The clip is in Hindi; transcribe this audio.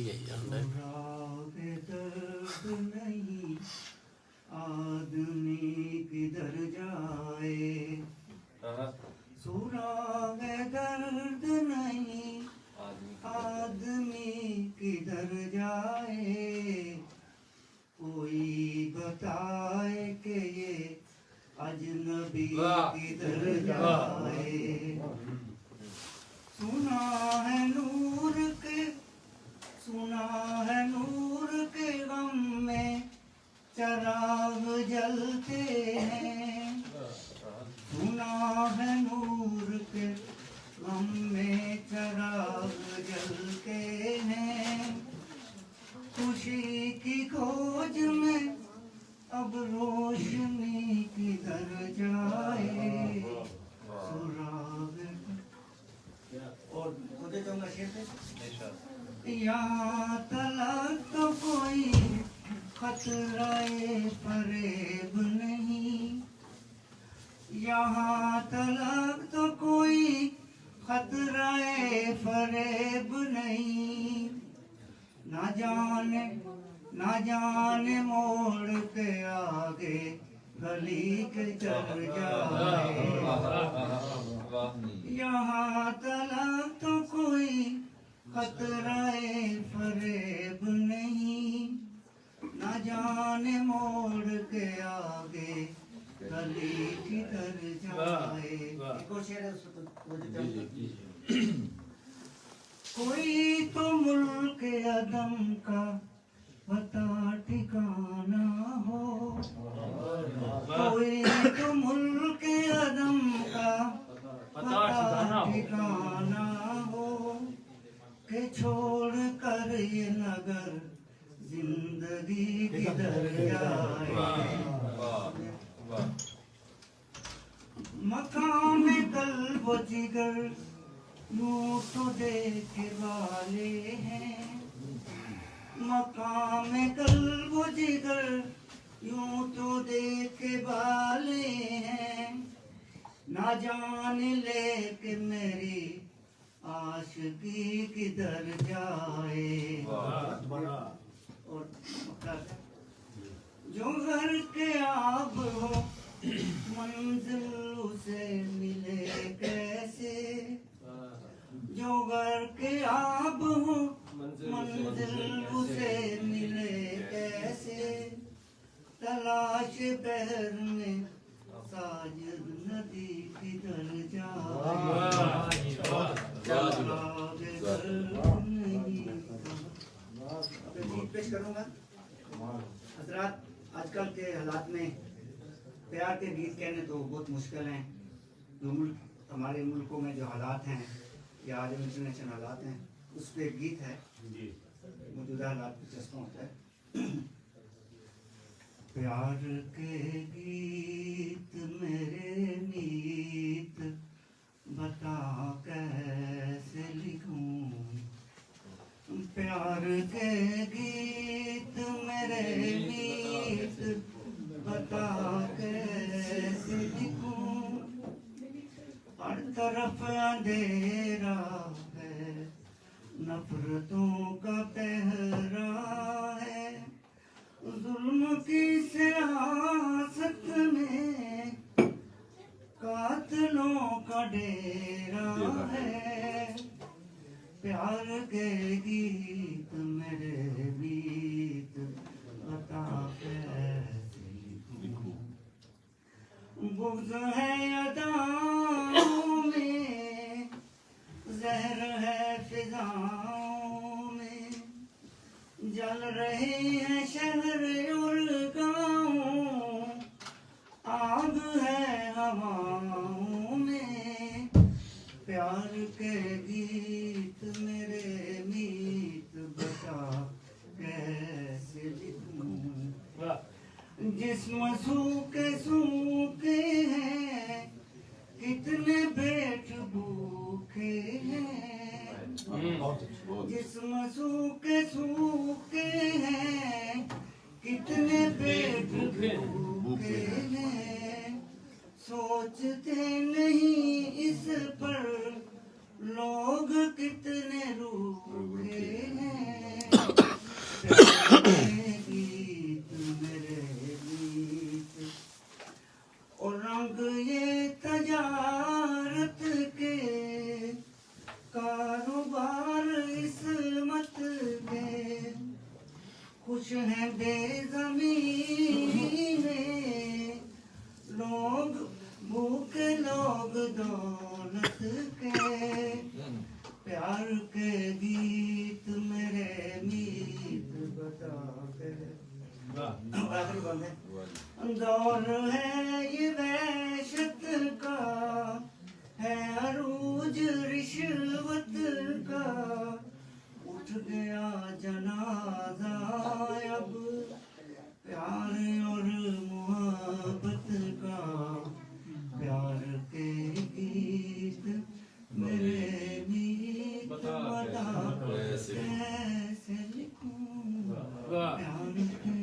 ही गई है दर्द नहीं आदमी किधर जाए, सुराग दर्द नहीं आदमी किधर जाए, कोई बताए कि ये अजनबी किधर जाए। सुना है नूर के गम में चराग जलते हैं, सुना है नूर के गम में चराग जलते हैं, खुशी की खोज में अब रोशनी किधर जाए, सुराग। और खुदे जाऊंगा शेर पे। यहाँ तलक तो कोई खतराए फरेब नहीं, यहाँ तलक तो कोई खतराए फरेब नहीं, ना जाने मोड़ के आगे गली के चल जाए, यहाँ तलक तो कोई खतराए फरेब नहीं, ना जाने मोड़ के आगे गली किधर जाए। कोई तो मुल्क अदम का पता ठिकाना हो, कोई तो मुल्क अदम का पता ठिकाना हो, के छोड़ कर ये नगर जिंदगी किधर जाए। मकाम कल्ब व जिगर यूं तो देखे वाले हैं, मकाम कल्ब व जिगर यूं तो देखे वाले हैं, ना जाने लेके मेरी आशिकी किधर जाए। और जो घर के आब हो मंजिल उसे मिले कैसे, जो घर के आब हो मंजिल उसे मिले कैसे, तलाश बहर में साजिद नदी किधर जाए। पेश करूंगा हजरात। आजकल के हालात में प्यार के गीत कहने तो बहुत मुश्किल हैं। जो मुल्क हमारे मुल्कों में जो हालात हैं या आज इंटरनेशनल हालात हैं, उस पर एक गीत है मौजूदा हालात पे चस्पा होता है। प्यार के गीत मेरे मीत बता कैसे लिखूं, प्यार के गीत मेरे मीत बता कैसे लिखूं, हर तरफ अंधेरा है नफरतों का पहरा है, जुल्म की सियासत में कातिलों का डेरा है, प्यार के गीत मेरे गीत बता कैसे लिखूं, बुग़्ज़ है अदाओं में ज़हर है फिज़ाओं में, जल रहे हैं शहर और गाँव, आग है हवाओं में, प्यार के गीत मेरे मीत बता कैसे लिखूं, जिस्म सूखे हैं कितने पेट भूखे हैं, जिस्म सूखे हैं कितने पेट भूखे हैं, सोचते नहीं इस पर लोग कितने रूखे हैं, के गीत मेरे मीत बता कर। आखिरी बंद है। दौर है ये वहशत का, है अरूज रिश्वत का, उठ गया जनाजा अब प्यार और मोहब्बत का। प्यार के गीत मेरे मीत बता कैसे लिखूं प्यार के।